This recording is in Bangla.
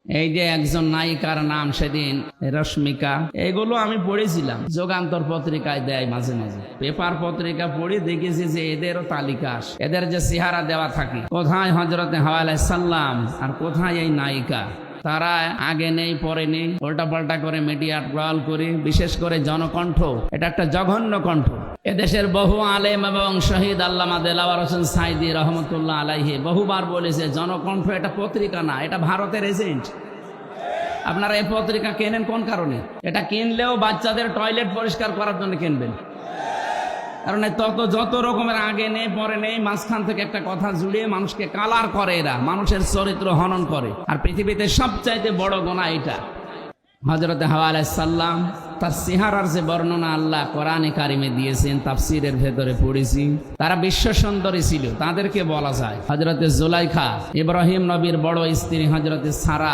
এই যে একজন নায়িকার নাম সেদিন রশ্মিকা, এগুলো আমি পড়েছিলাম, যুগান্তর পত্রিকায় দেয় মাঝে মাঝে, পেপার পত্রিকা পড়ে দেখেছি যে এদেরও তালিকা আসে, এদের যে চেহারা দেওয়া থাকে, কোথায় হযরতে হাওয়া আলাইহিস সালাম আর কোথায় এই নায়িকা। তারা আগে নেই পরে নেই, উল্টা পাল্টা করে মিডিয়া ট্রল করে, বিশেষ করে জনকণ্ঠ, এটা একটা জঘন্য কণ্ঠ। এদেশের বহু আলেম এবং শহীদ আল্লামা দেলাওয়ার হোসেন সাইদি রহমতুল্লাহ আলাইহি বহুবার বলেছে, জনকণ্ঠ এটা পত্রিকা না, এটা ভারতের এজেন্ট। আপনারা এই পত্রিকা কেনেন কোন কারণে? এটা কিনলেও বাচ্চাদের টয়লেট পরিষ্কার করার জন্য কিনবেন, কারণ যত রকমের আগে নেই পরে নেই, মাঝখান থেকে একটা কথা জুড়িয়ে মানুষকে কালার করে, এরা মানুষের চরিত্র হনন করে। আর পৃথিবীতে সবচাইতে বড় গুনাহ এটা। হযরতে হাওয়া আলাইহিস সালাম তার চেহারার যে বর্ণনা আল্লাহ কোরআনে কারিমে দিয়েছেন, তাফসীরের ভেতরে পড়েছি, তারা বিশ্ব সুন্দরী ছিল। তাদেরকে বলা যায় হযরতে জুলাইখা, ইব্রাহিম নবীর বড় স্ত্রী হযরতে সারা